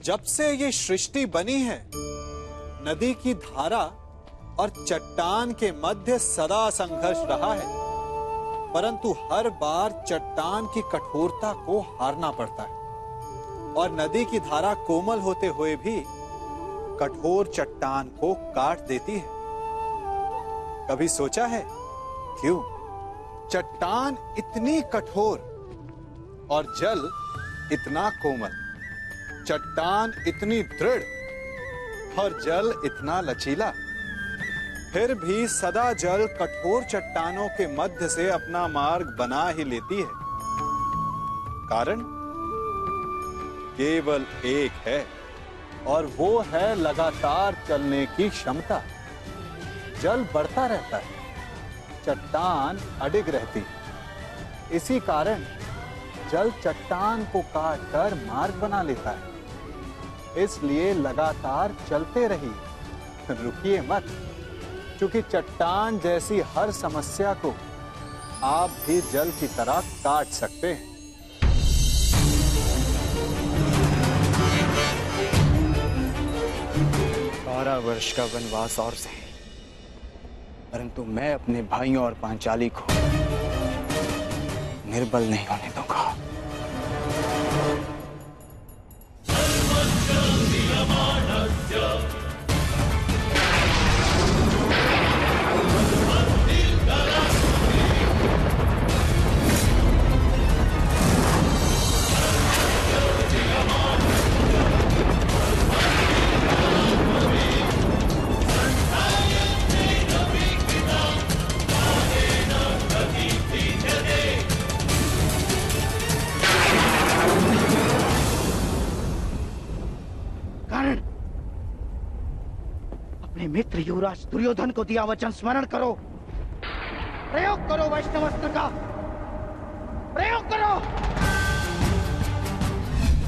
जब से ये सृष्टि बनी है, नदी की धारा और चट्टान के मध्य सदा संघर्ष रहा है, परंतु हर बार चट्टान की कठोरता को हारना पड़ता है और नदी की धारा कोमल होते हुए भी कठोर चट्टान को काट देती है। कभी सोचा है क्यों चट्टान इतनी कठोर और जल इतना कोमल, चट्टान इतनी दृढ़ और जल इतना लचीला, फिर भी सदा जल कठोर चट्टानों के मध्य से अपना मार्ग बना ही लेती है? कारण केवल एक है और वो है लगातार चलने की क्षमता। जल बढ़ता रहता है, चट्टान अडिग रहती है। इसी कारण जल चट्टान को काटकर मार्ग बना लेता है। इसलिए लगातार चलते रहिए, रुकिए मत, क्योंकि चट्टान जैसी हर समस्या को आप भी जल की तरह काट सकते हैं। 12 वर्ष का वनवास और सही, परंतु मैं अपने भाइयों और पांचाली को निर्बल नहीं होने दूंगा। मित्र युवराज दुर्योधन को दिया वचन स्मरण करो। प्रयोग करो वैष्णवास्त्र का, प्रयोग करो।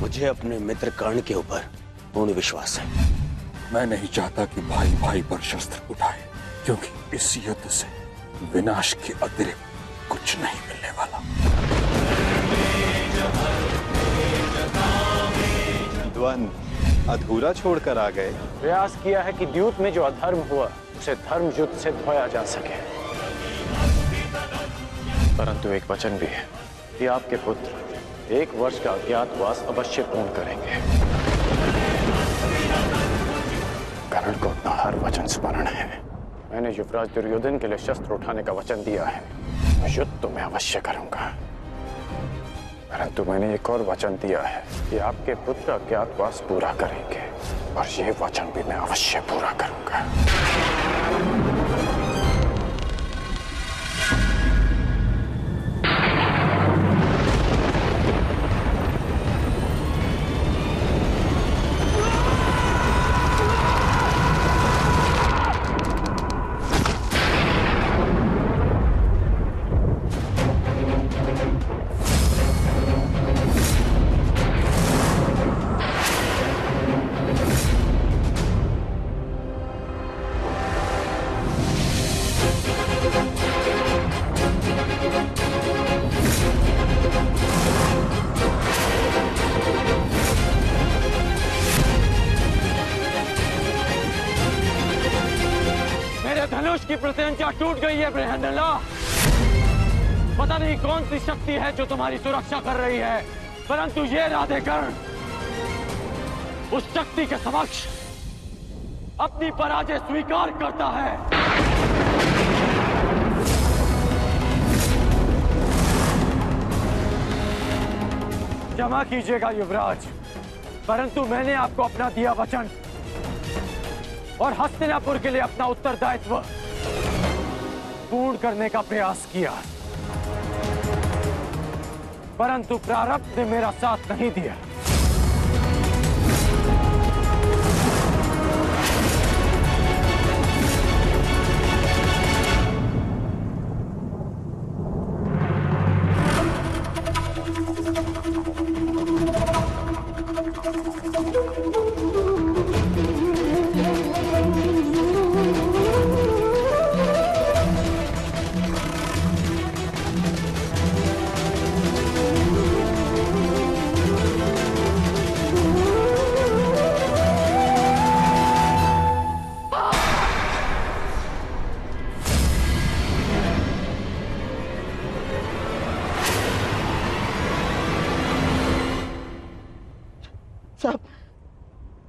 मुझे अपने मित्र कर्ण के ऊपर पूर्ण विश्वास है। मैं नहीं चाहता कि भाई भाई पर शस्त्र उठाए, क्योंकि इस युद्ध से विनाश के अतिरिक्त कुछ नहीं मिलने वाला। द्वंद्व अधूरा छोड़कर आ गए। प्रयास किया है कि द्यूत में जो अधर्म हुआ उसे धर्म युद्ध से धोया जा सके, परंतु एक वचन भी है कि आपके पुत्र 1 वर्ष का अज्ञातवास अवश्य पूर्ण करेंगे। कर्ण को अपना हर वचन स्मरण है। मैंने युवराज दुर्योधन के लिए शस्त्र उठाने का वचन दिया है। युद्ध तो मैं अवश्य करूंगा, परंतु मैंने एक और वचन दिया है कि आपके पुत्र अज्ञातवास पूरा करेंगे, और ये वचन भी मैं अवश्य पूरा करूंगा। की प्रत्यंचा टूट गई है बृहन्नला। पता नहीं कौन सी शक्ति है जो तुम्हारी सुरक्षा कर रही है, परंतु ये राधेकर्ण उस शक्ति के समक्ष अपनी पराजय स्वीकार करता है। क्षमा कीजिएगा युवराज, परंतु मैंने आपको अपना दिया वचन और हस्तिनापुर के लिए अपना उत्तरदायित्व पूर्ण करने का प्रयास किया, परंतु प्रारब्ध ने मेरा साथ नहीं दिया।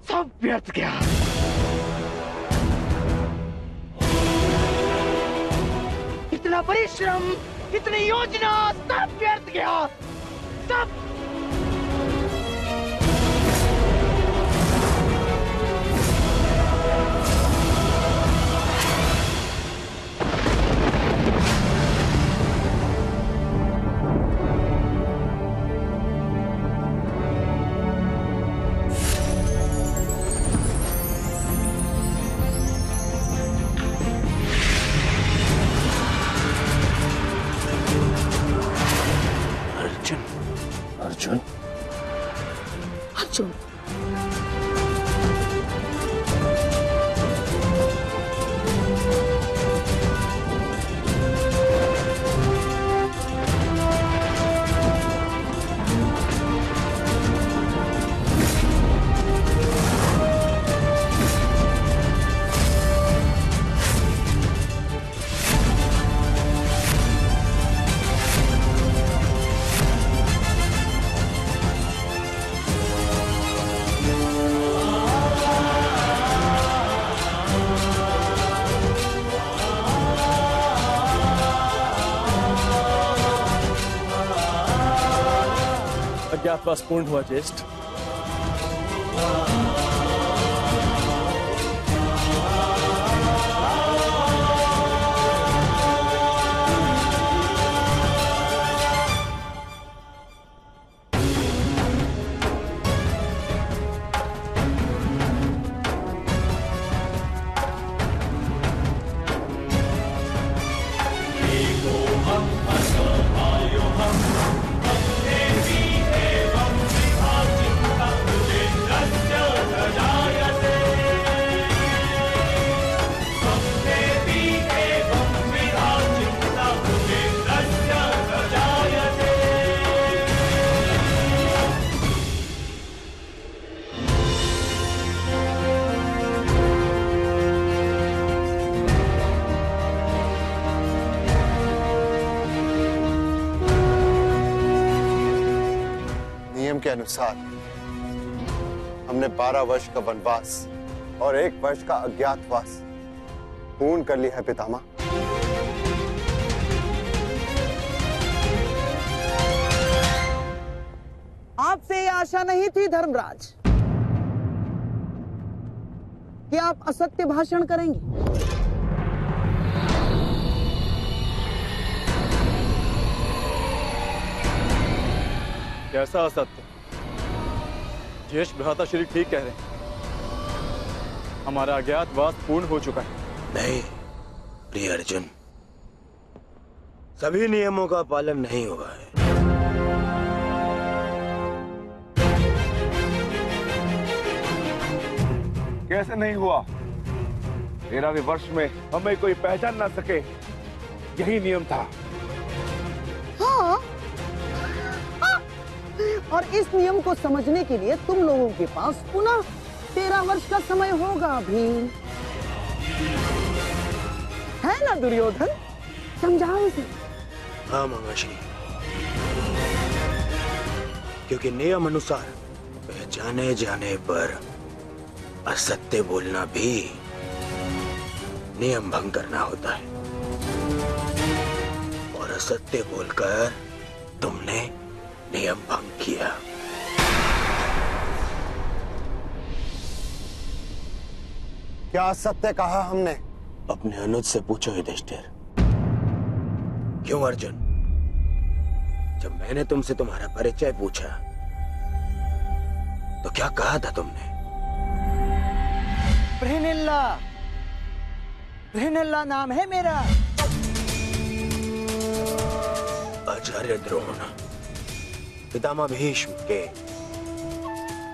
सब व्यर्थ गया। इतना परिश्रम, इतनी योजना, सब व्यर्थ गया, सब। अर्जुन, अर्जुन, अज्ञातवास पूर्ण हुआ ज्येष्ठ। के अनुसार हमने 12 वर्ष का वनवास और 1 वर्ष का अज्ञातवास पूर्ण कर लिया है पितामह। आपसे यह आशा नहीं थी धर्मराज कि आप असत्य भाषण करेंगे। कैसा असत्य? ज्येष्ठ भ्राता श्री ठीक कह रहे हैं, हमारा अज्ञातवास पूर्ण हो चुका है। नहीं प्रिय अर्जुन, सभी नियमों का पालन नहीं हुआ है। कैसे नहीं हुआ? 13वें वर्ष में हमें कोई पहचान ना सके, यही नियम था। हाँ, और इस नियम को समझने के लिए तुम लोगों के पास पुनः 13 वर्ष का समय होगा भी, है ना दुर्योधन? समझाओ इसे। हाँ मामाश्री, क्योंकि नियम अनुसार पहचाने जाने पर असत्य बोलना भी नियम भंग करना होता है, और असत्य बोलकर तुमने नियम भंग किया। क्या सत्य कहा हमने? अपने अनुज से पूछो युधिष्ठिर। क्यों अर्जुन, जब मैंने तुमसे तुम्हारा परिचय पूछा तो क्या कहा था तुमने? बृहनिल्ला, बृहनिल्ला नाम है मेरा। आचार्य द्रोण पितामह भीष्म के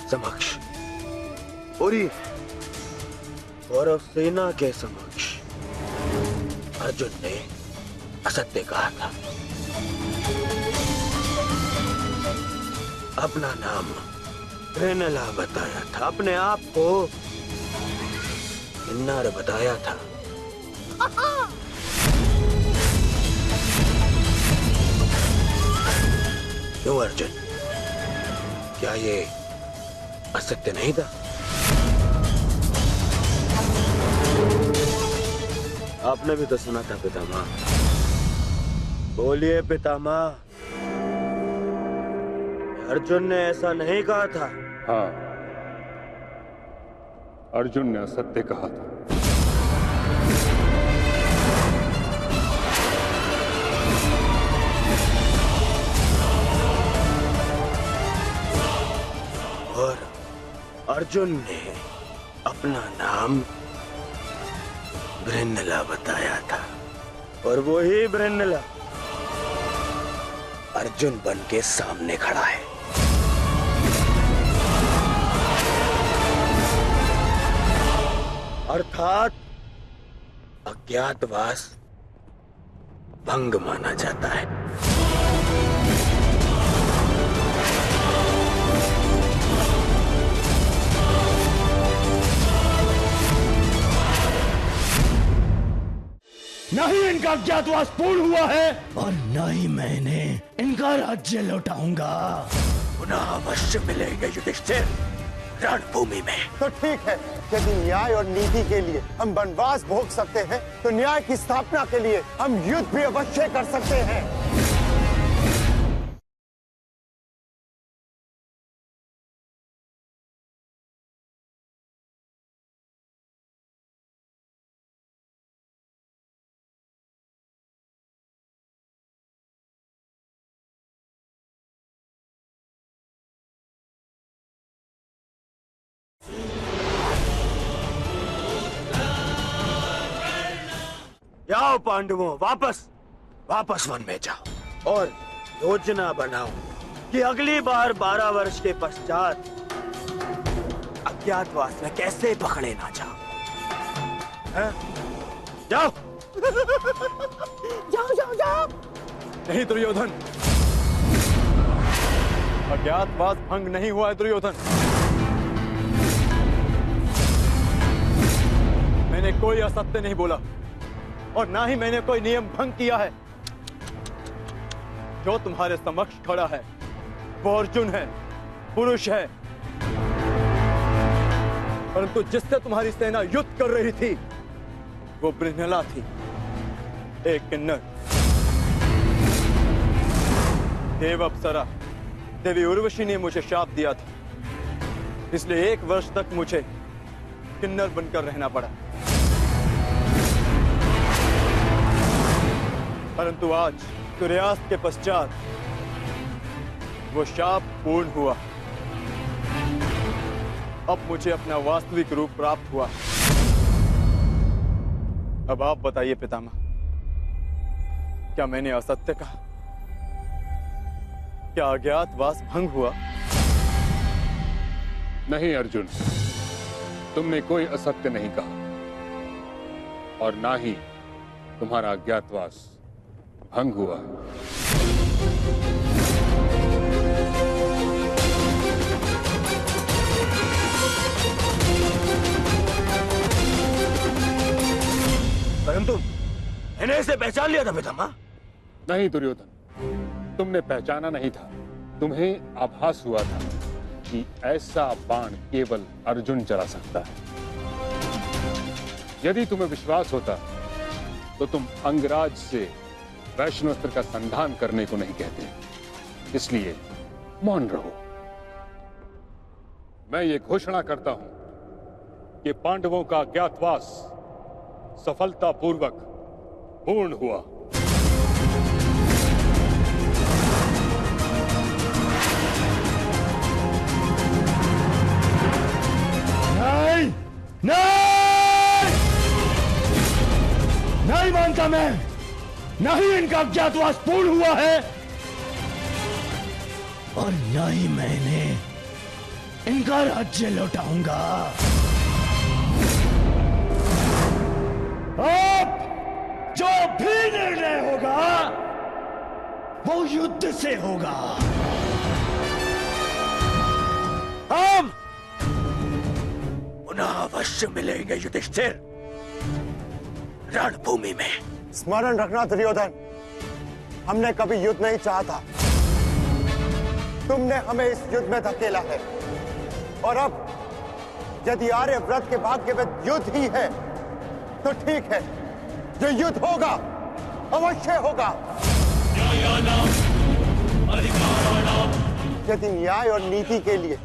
समक्ष, पूरी कौरव सेना के समक्ष अर्जुन ने असत्य कहा था। अपना नाम बृहनिल्ला बताया था, अपने आप को किन्नर बताया था। क्यों अर्जुन, क्या ये असत्य नहीं था? आपने भी तो सुना था पितामह। बोलिए पितामह, अर्जुन ने ऐसा नहीं कहा था? हाँ, अर्जुन ने असत्य कहा था। और अर्जुन ने अपना नाम ब्रह्नला बताया था, और वो ही ब्रह्नला अर्जुन बन के सामने खड़ा है। अर्थात अज्ञातवास भंग माना जाता है। न ही इनका अज्ञातवास पूर्ण हुआ है और न ही मैंने इनका राज्य लौटाऊंगा। पुनः अवश्य मिलेंगे युधिष्ठिर रणभूमि में। तो ठीक है, यदि न्याय और नीति के लिए हम वनवास भोग सकते हैं, तो न्याय की स्थापना के लिए हम युद्ध भी अवश्य कर सकते हैं। जाओ पांडवों, वापस वन में जाओ और योजना बनाओ कि अगली बार 12 वर्ष के पश्चात अज्ञातवास में कैसे पकड़े ना जाओ। हैं? जाओ जाओ। नहीं दुर्योधन, अज्ञातवास भंग नहीं हुआ है दुर्योधन। मैंने कोई असत्य नहीं बोला और ना ही मैंने कोई नियम भंग किया है। जो तुम्हारे समक्ष खड़ा है वो अर्जुन है, पुरुष है, परंतु जिससे तुम्हारी सेना युद्ध कर रही थी वो ब्रह्नला थी, एक किन्नर। देव अप्सरा देवी उर्वशी ने मुझे शाप दिया था, इसलिए 1 वर्ष तक मुझे किन्नर बनकर रहना पड़ा। परंतु आज सूर्यास्त के पश्चात वो शाप पूर्ण हुआ। अब मुझे अपना वास्तविक रूप प्राप्त हुआ। अब आप बताइए पितामह, क्या मैंने असत्य कहा? क्या अज्ञातवास भंग हुआ? नहीं अर्जुन, तुमने कोई असत्य नहीं कहा और ना ही तुम्हारा अज्ञातवास भंग हुआ। परंतु मैंने इसे पहचान लिया था पितामह। नहीं दुर्योधन, तुमने पहचाना नहीं था। तुम्हें आभास हुआ था कि ऐसा बाण केवल अर्जुन चला सकता है। यदि तुम्हें विश्वास होता तो तुम अंगराज से वैष्णवस्त्र का संधान करने को नहीं कहते, इसलिए मौन रहो। मैं ये घोषणा करता हूं कि पांडवों का अज्ञातवास सफलतापूर्वक पूर्ण हुआ। नहीं, नहीं मानता मैं। नहीं इनका अज्ञातवास पूर्ण हुआ है और न ही मैंने इनका राज्य लौटाऊंगा। अब जो भी निर्णय होगा वो युद्ध से होगा। हम पुनः अवश्य मिलेंगे युधिष्ठिर रणभूमि में। स्मरण रखना दुर्योधन, हमने कभी युद्ध नहीं चाहा था। तुमने हमें इस युद्ध में धकेला है और अब यदि आर्यव्रत के भाग्य में युद्ध ही है तो ठीक है, ये युद्ध होगा, अवश्य होगा। यदि न्याय और नीति के लिए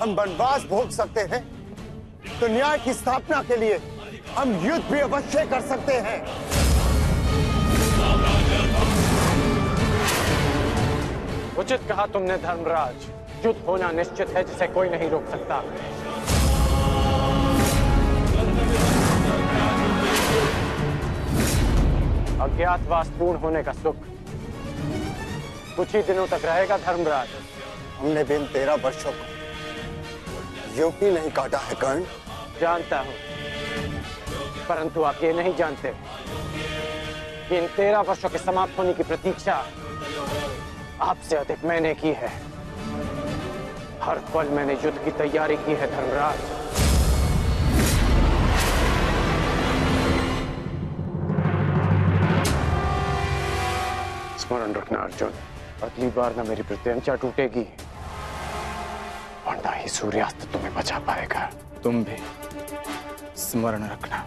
हम वनवास भोग सकते हैं, तो न्याय की स्थापना के लिए हम युद्ध भी अवश्य कर सकते हैं। उचित कहा तुमने धर्मराज, युद्ध होना निश्चित है जिसे कोई नहीं रोक सकता। अज्ञातवास पूर्ण होने का सुख कुछ ही दिनों तक रहेगा धर्मराज। हमने बिन 13 वर्षों को यूं ही नहीं काटा है कर्ण। जानता हूं, परंतु आप ये नहीं जानते कि इन 13 वर्षों के समाप्त होने की प्रतीक्षा आपसे अधिक मैंने की है। हर पल मैंने युद्ध की तैयारी की है धर्मराज। स्मरण रखना अर्जुन, अगली बार ना मेरी प्रत्यंचा टूटेगी और ना ही सूर्यास्त तुम्हें बचा पाएगा। तुम भी स्मरण रखना,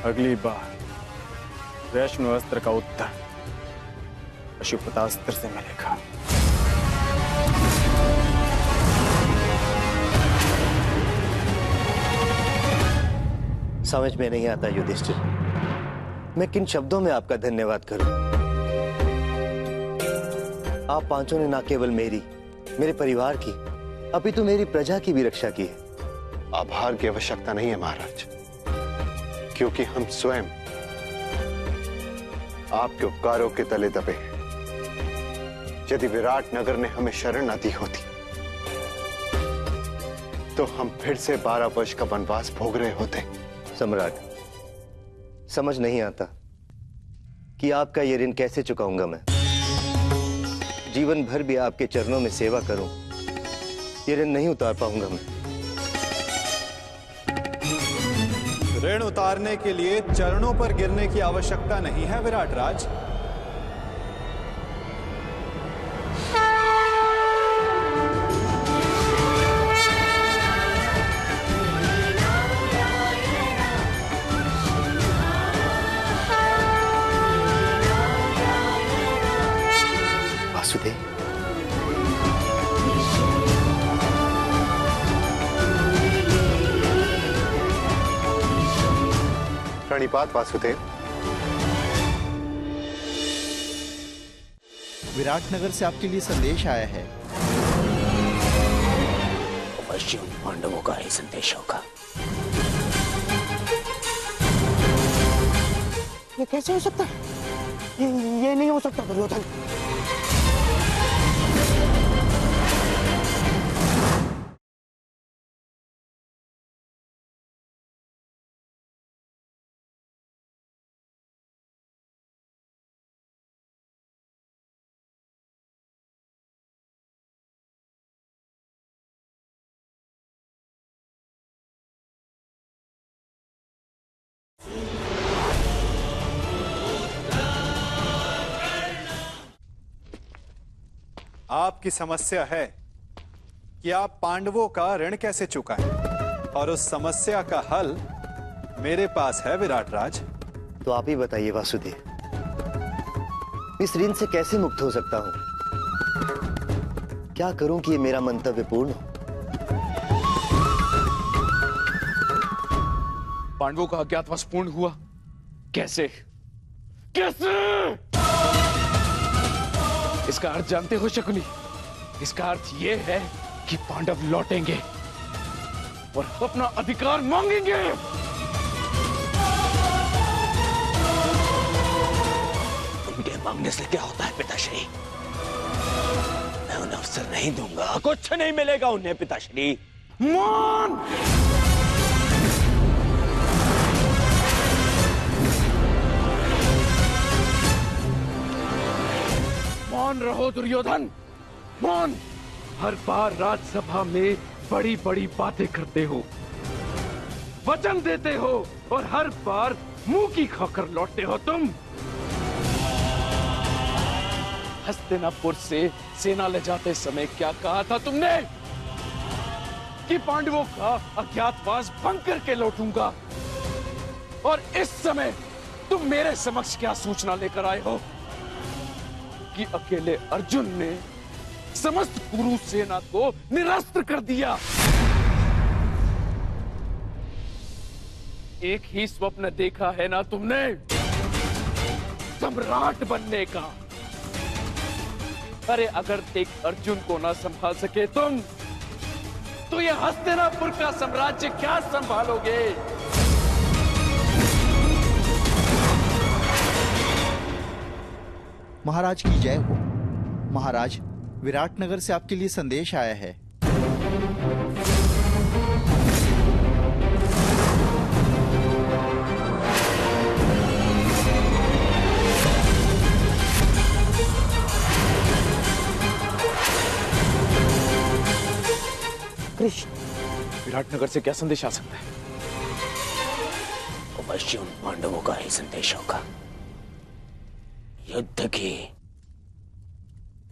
अगली बार वैष्णु अस्त्र का उत्तर पशुपतास्त्र से मिलेगा। समझ में नहीं आता युधिष्ठिर, मैं किन शब्दों में आपका धन्यवाद करूं। आप पांचों ने ना केवल मेरी, मेरे परिवार की, अपितु मेरी प्रजा की भी रक्षा की है। आभार की आवश्यकता नहीं है महाराज, क्योंकि हम स्वयं आपके उपकारों के तले दबे हैं। यदि विराट नगर ने हमें शरण न दी होती, तो हम फिर से 12 वर्ष का वनवास भोग रहे होते। सम्राट, समझ नहीं आता कि आपका ये ऋण कैसे चुकाऊंगा मैं। जीवन भर भी आपके चरणों में सेवा करूं, ये ऋण नहीं उतार पाऊंगा मैं। ऋण उतारने के लिए चरणों पर गिरने की आवश्यकता नहीं है विराट राज। वासुदेव, प्रणिपात वासुदेव। विराटनगर से आपके लिए संदेश आया है। अवश्य उन पांडवों का ही संदेश होगा। ये कैसे हो सकता है? ये नहीं हो सकता दुर्योधन। आपकी समस्या है कि आप पांडवों का ऋण कैसे चुकाएं, और उस समस्या का हल मेरे पास है विराट राज। तो आप ही बताइए वासुदेव, इस ऋण से कैसे मुक्त हो सकता हूं? क्या करूं कि ये मेरा मंतव्य पूर्ण हो? पांडवों का अज्ञातवास पूर्ण हुआ कैसे? कैसे? इसका अर्थ जानते हो शकुनी? इसका अर्थ यह है कि पांडव लौटेंगे और अपना अधिकार मांगेंगे। उनके मांगने से क्या होता है पिताश्री? मैं उन्हें अवसर नहीं दूंगा, कुछ नहीं मिलेगा उन्हें पिताश्री। मान! मान रहो दुर्योधन, मान! हर बार राज्यसभा में बड़ी बड़ी बातें करते हो, वचन देते हो, और हर बार मुंह की खाकर लौटते हो तुम। हस्तिनापुर से सेना ले जाते समय क्या कहा था तुमने? कि पांडवों का अज्ञातवास भंग करके लौटूंगा। और इस समय तुम मेरे समक्ष क्या सूचना लेकर आए हो कि अकेले अर्जुन ने समस्त कुरु सेना को निरस्त्र कर दिया। एक ही स्वप्न देखा है ना तुमने, सम्राट बनने का। अरे अगर एक अर्जुन को ना संभाल सके तुम, तो ये हस्तिनापुर का साम्राज्य क्या संभालोगे? महाराज की जय हो। महाराज, विराटनगर से आपके लिए संदेश आया है। कृष्ण, विराटनगर से क्या संदेश आ सकता है? अवश्य उन पांडवों का ही संदेश होगा। युद्ध की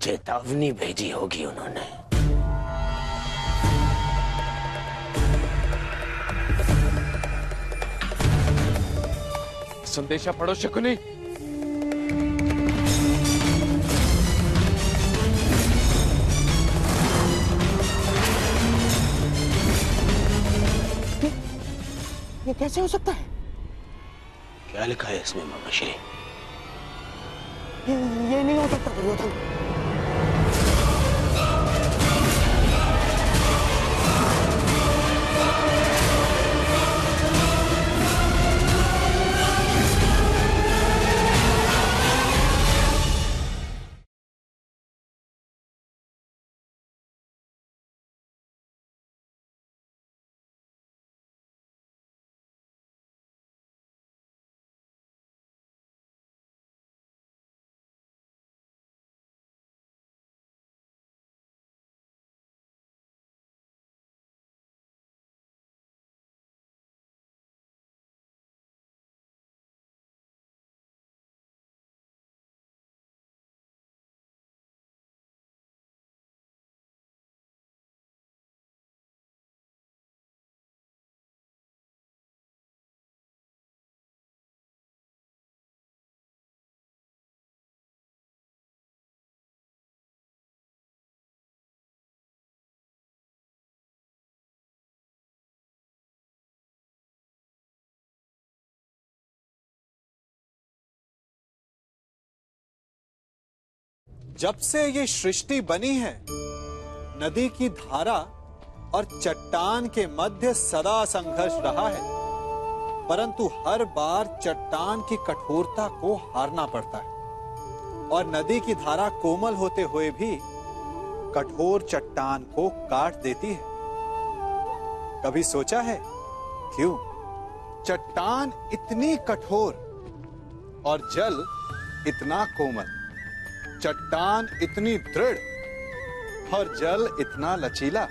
चेतावनी भेजी होगी उन्होंने। संदेशा पढ़ो शकुनी। ये कैसे हो सकता है? क्या लिखा है इसमें मामाश्री? ये नहीं हो सकता दुर्योधन। जब से ये सृष्टि बनी है, नदी की धारा और चट्टान के मध्य सदा संघर्ष रहा है, परंतु हर बार चट्टान की कठोरता को हारना पड़ता है और नदी की धारा कोमल होते हुए भी कठोर चट्टान को काट देती है। कभी सोचा है क्यों चट्टान इतनी कठोर और जल इतना कोमल, चट्टान इतनी दृढ़ और जल इतना लचीला,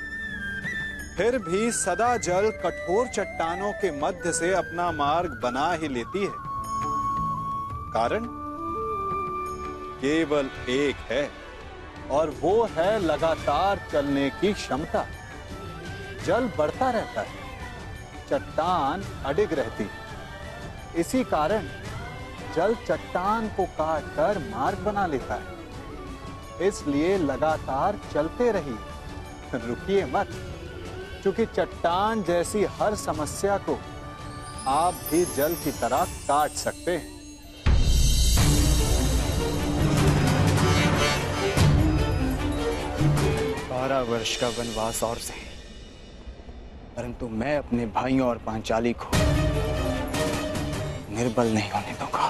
फिर भी सदा जल कठोर चट्टानों के मध्य से अपना मार्ग बना ही लेती है? कारण केवल एक है और वो है लगातार चलने की क्षमता। जल बढ़ता रहता है, चट्टान अडिग रहती है। इसी कारण जल चट्टान को काटकर मार्ग बना लेता है। इसलिए लगातार चलते रहिए, रुकिए मत, क्योंकि चट्टान जैसी हर समस्या को आप भी जल की तरह काट सकते हैं। 12 वर्ष का वनवास और सही, परंतु मैं अपने भाइयों और पांचाली को निर्बल नहीं होने दूंगा।